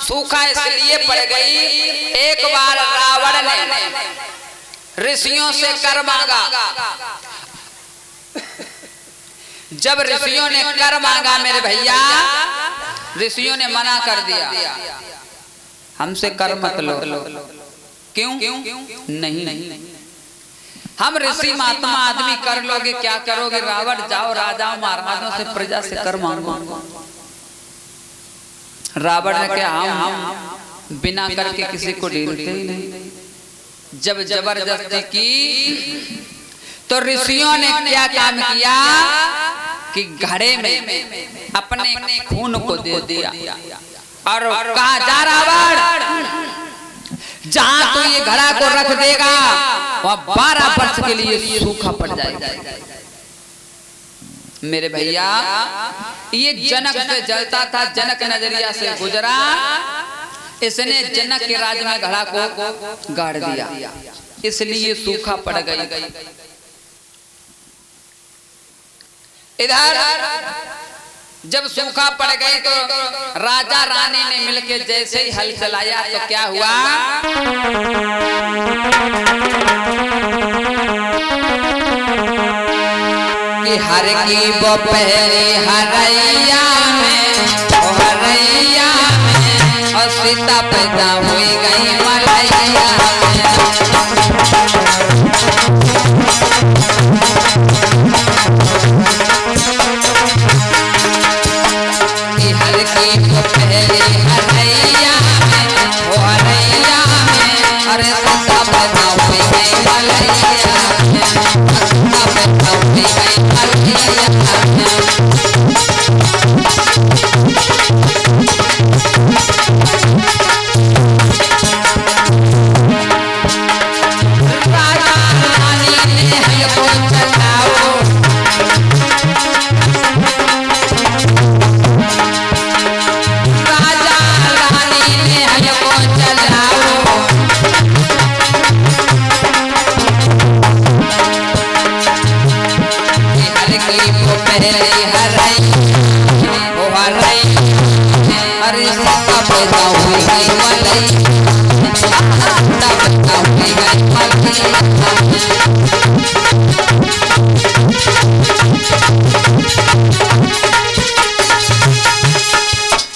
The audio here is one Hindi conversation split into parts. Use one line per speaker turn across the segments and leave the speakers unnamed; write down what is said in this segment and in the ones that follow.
सूखा इसलिए पड़ गई, एक बार रावण ने ऋषियों से कर मांगा। जब ऋषियों ने कर मांगा मेरे भैया, ऋषियों ने मना कर दिया, हमसे कर मत लो। क्यों? नहीं, हम ऋषि महात्मा आदमी कर लोगे, क्या करोगे? रावण जाओ राजाओं महाराजों से प्रजा से कर मांगो। रावण ने कहा हम बिना करके किसी को ढीलते ही नहीं। जब जबरदस्ती की तो ऋषियों ने क्या काम किया कि घड़े में अपने खून को दे दिया और कहा जा रावण, जहां तू ये घड़ा को रख देगा वह 12 वर्ष के लिए सूखा पड़ जाएगा। मेरे भैया ये जनक से जलता था, जनक नजरिया से गुजरा, इसने जनक के राज में घड़ा को गाड़ दिया, इसलिए सूखा पड़ गई। इधर जब सूखा पड़ गई तो राजा रानी ने मिलकर जैसे ही हल चलाया तो क्या हुआ, कि हर की वो पहली हरैया में, हरैया में और सीता पैदा हुई गई मलैया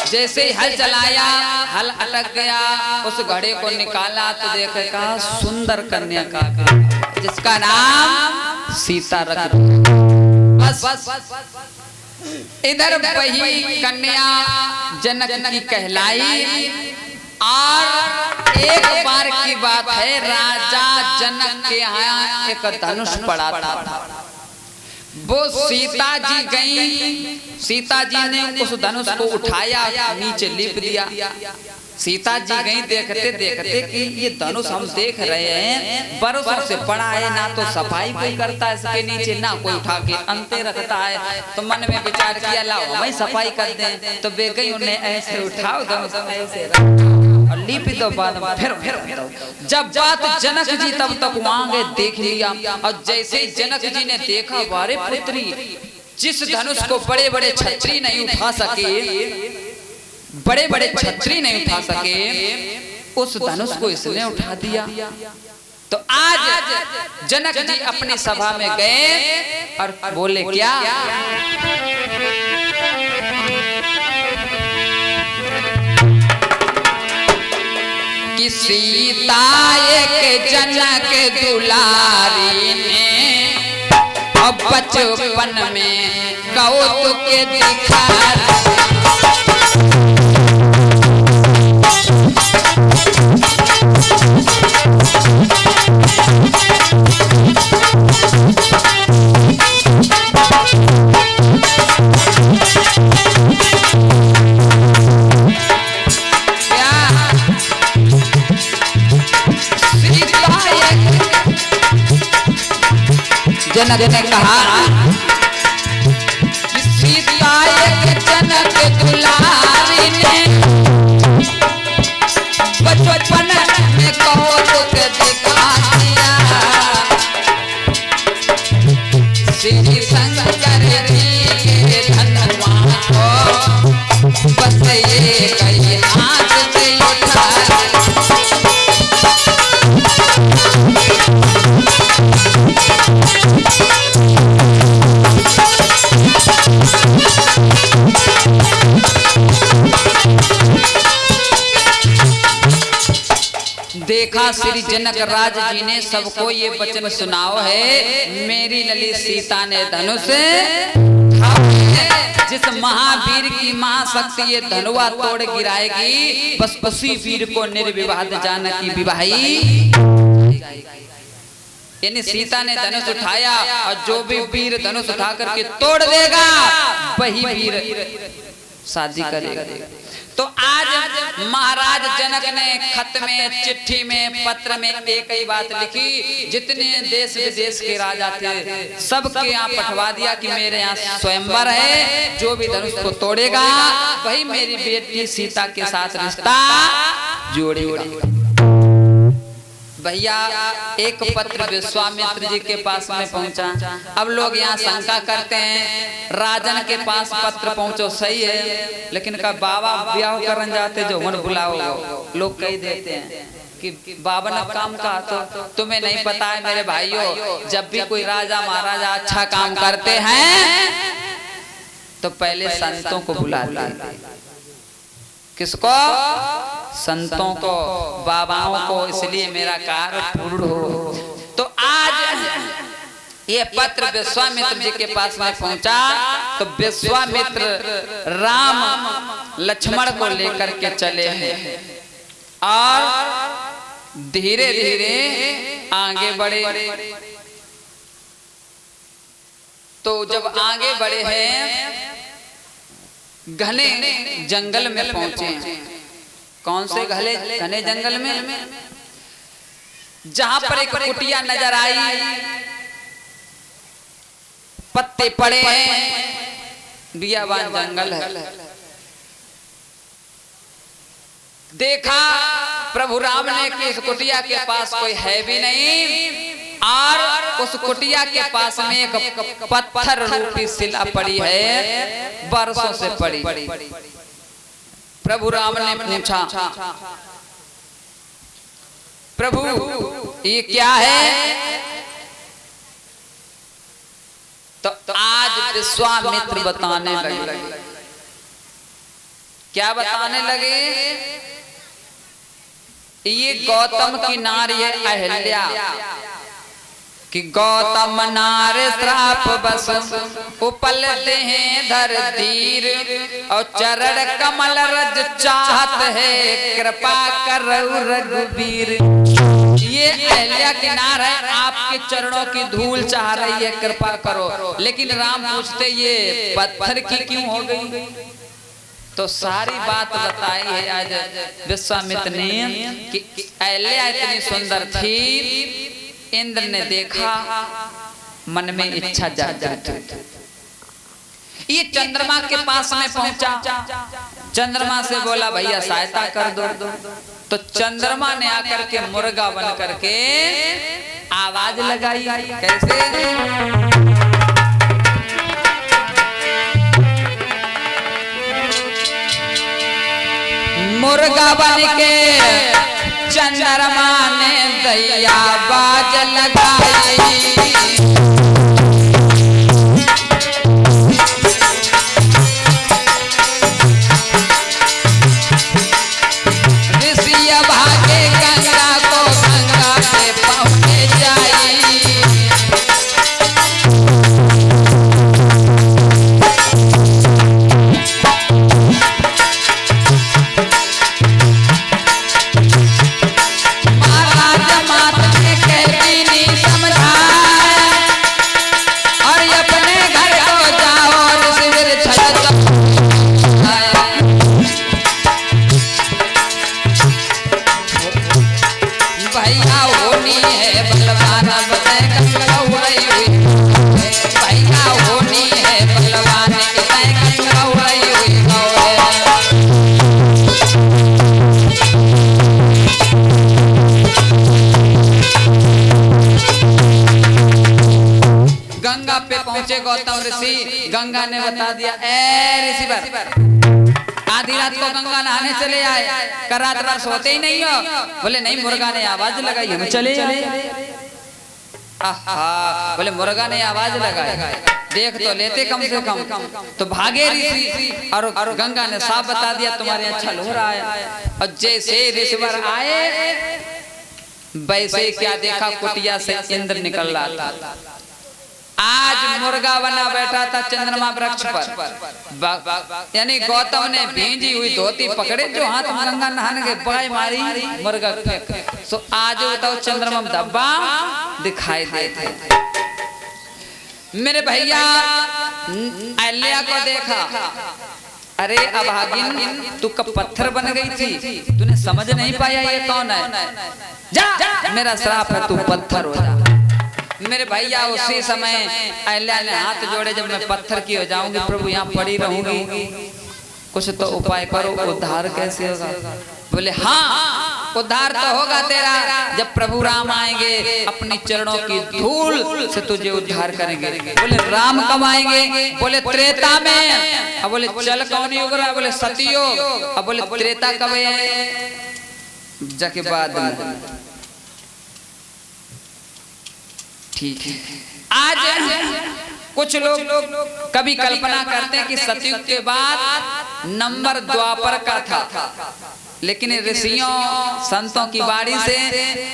जैसे ही हल चलाया, हल अटक गया, उस घड़े को निकाला तो देखे कहा सुंदर कन्या का, जिसका नाम सीता रख दिया। बस इधर वही कन्या जनक की कहलाई। और एक बार की बात है, राजा जनक के यहाँ एक धनुष पड़ा था, वो सीता जी गई, सीता जी ने उस धनुष को उठाया, नीचे लिप दिया। सीता जी गई, देखते देखते कि ये धनुष हम देख रहे हैं बरसों से पड़ा है, ना तो सफाई कोई करता है इसके नीचे, ना कोई उठा के अंते रखता है। तो मन में विचार किया लाओ मैं सफाई कर दें। तो वे गई, उन्हें ऐसे उठाओ धनुष ऐसे और लिप दो, बाद में फिर जब बात जनक जी तब तक वहां गए, देख लिया। और जैसे ही जनक जी ने देखा, वारे पुत्री, जिस धनुष को बड़े बड़े छत्री नहीं उठा सके, बड़े बड़े छत्री नहीं उठा सके, उस धनुष को इसने उठा दिया। तो आज जनक जी अपनी सभा में गए और बोले क्या, कि सीता एक जनक दुलारी ने अब बचपन में कौतुक दिखा, जनक ने कहा कि सीता एक जनक दुलारी ने बचपन में कौतुक दिखा दिया, श्री शंकर जी के धनुआ को बस ये कई हाथ देखा श्री जनक राज जी ने सबको ये वचन सुनाओ है, मेरी ललित सीता ने धनुष जिस महावीर की महाशक्ति ये धनुआ तोड़ गिराएगी, बस उसी वीर को निर्विवाद जानकी विवाही। यानी सीता ने धनुष उठाया और जो भी वीर धनुष उठा करके तोड़ देगा वही वीर शादी करेगा। तो आज महाराज जनक ने खत में, चिट्ठी में, पत्र में एक ही बात लिखी, जितने देश विदेश के राजा थे सबके यहाँ पठवा दिया कि मेरे यहाँ स्वयंवर है, जो भी धनुष को तोड़ेगा वही मेरी बेटी सीता के साथ रिश्ता जोड़ेगा। भैया एक पत्र विश्वामित्र जी के पास में पहुंचा। अब लोग यहाँ शंका करते हैं राजन के पास पत्र पहुंचो सही है, लेकिन का बाबा ब्याह करन जाते जो मन बुलाओ, लोग कह देते हैं कि बाबा ने काम कहा। तो तुम्हें नहीं पता है मेरे भाइयों, जब भी कोई राजा महाराजा अच्छा काम करते हैं तो पहले संतों को बुलाते हैं। किसको? संतों को, बाबाओं को, इसलिए मेरा कार्य पूर्ण हो। तो आज ये पत्र विश्वामित्र जी के पास में पहुंचा तो विश्वामित्र राम लक्ष्मण को लेकर के चले हैं और धीरे धीरे आगे बढ़े। तो जब आगे बढ़े हैं घने जंगल में पहुंचे। कौन से घने जंगल में? जहां पर एक कुटिया नजर आई, पत्ते पड़े हैं, बियाबान जंगल है। देखा प्रभु राम ने कि इस कुटिया के पास कोई है भी नहीं और उस कुटिया के पास में एक पत्थर रूपी शिला पड़ी है, बरसों से पड़ी। प्रभु राम ने पूछा, प्रभु ये क्या है? तो आज विश्वामित्र बताने लगे। क्या बताने लगे? ये गौतम की नारी है अहिल्या, कि गौतम नार श्राप बस उपल दें धर धीर, और चरण कमल रज चाहत है कृपा करो रघुवीर। ये अहिल्या की नार है, आपके चरणों की धूल चाह रही है, कृपा करो। लेकिन राम पूछते ये पत्थर की क्यों हो गई? तो सारी बात बताई है आज विश्वामित्र ने कि अहिल्या इतनी सुंदर थी, इंद्र ने देखा, मन में इच्छा जागृत हुई। ये चंद्रमा के पास में पहुंचा, चंद्रमा से बोला भैया सहायता कर दो। तो चंद्रमा ने आकर के मुर्गा बन करके आवाज लगाई। कैसे? मुर्गा बन के चंद्रमा ने दैया बाज लगाई। ऋषि भागे गंगा को गंगा पे पहुंचे जाई। पहुंचे गौतम ऋषि, गंगा ने बता दिया, ए ऋषिवर आधी रात को गंगा नहाने चले आए, कर रात रात सोते ही नहीं हो। बोले नहीं, मुर्गा ने आवाज लगाई, हम चले बोले मुर्गा ने आवाज लगाई, देख तो लेते कम से कम। तो भागे ऋषि और गंगा ने साफ बता दिया तुम्हारे यहाँ छल हो रहा है। और जैसे ऋषिवर आए वैसे क्या देखा, कुटिया से इंद्र निकल रहा था। आज मुर्गा बना बैठा था चंद्रमा वृक्ष पर, यानी गौतम ने भींजी हुई धोती पकड़े, जो हाथ में गंगा नहाने के बाय मारी मुर्गा फेंक। सो आज बताओ चंद्रमा में धब्बा दिखाई देते। मेरे भैया अहल्या को देखा, अरे अभागिन तू कब पत्थर बन गई थी, तूने समझ नहीं पाया ये कौन है, जा मेरा श्राप है तू पत्थर हो जा। मेरे भैया उसी समय अहल्या ने हाथ जोड़े, जब मैं पत्थर की हो जाऊंगी प्रभु यहाँ पड़ी रहूंगी, कुछ तो उपाय करो, उद्धार कैसे होगा। बोले हाँ उद्धार तो होगा तेरा, जब प्रभु राम आएंगे अपनी चरणों की धूल से तुझे उद्धार करेंगे। बोले राम कब आएंगे, बोले त्रेता में। अब बोले चल कौन योग रहा, बोले सतयुग। अब बोले त्रेता कब है, जाके बाद में। ठीक है, आज कुछ लोग कभी कल्पना करते हैं कि सतयुग के बाद नंबर द्वापर का था, लेकिन ऋषियों संतों की बारी से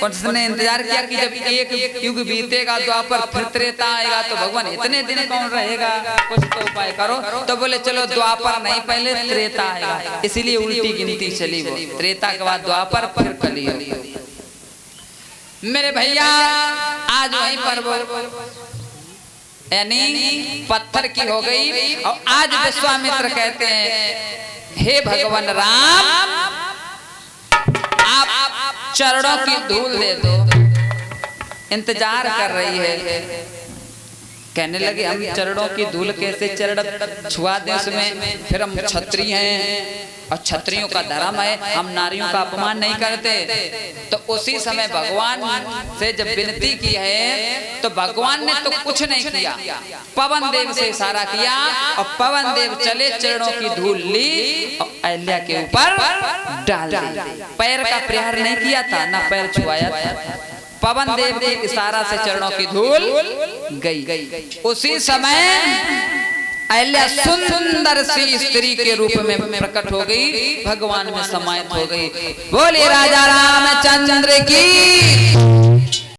उसने इंतजार किया कि जब एक युग बीतेगा द्वापर फिर त्रेता आएगा, तो भगवान इतने दिन कौन रहेगा, कुछ तो उपाय करो। तो बोले चलो द्वापर नहीं पहले त्रेता आएगा, इसीलिए उल्टी गिनती चली, वो त्रेता के बाद द्वापर फिर कलियुग। मेरे भैया आज वहीं पर वो यानी पत्थर की हो गई, और आज विश्वामित्र कहते हैं हे भगवान राम आप चरणों की धूल दे दो, इंतजार कर रही है। कहने लगे हम चरणों की धूल कैसे चरण छुआ दें, उसमें फिर हम क्षत्रिय हैं और क्षत्रियों का धर्म है, हम नारियों का अपमान नहीं करते। तो उसी समय भगवान से जब विनती की है तो भगवान ने तो कुछ नहीं किया, पवन देव से इशारा किया और पवन देव चले, चरणों की धूल ली और अहल्या के ऊपर डाल दी। पैर का प्रहार नहीं किया था, ना पैर छुआया था, पवन देव के इशारा से चरणों की धूल गई। उसी समय अहल्या सुंदर सी स्त्री के रूप में प्रकट हो गई, भगवान में समाहित हो गई। बोले राजा रामचंद्र की।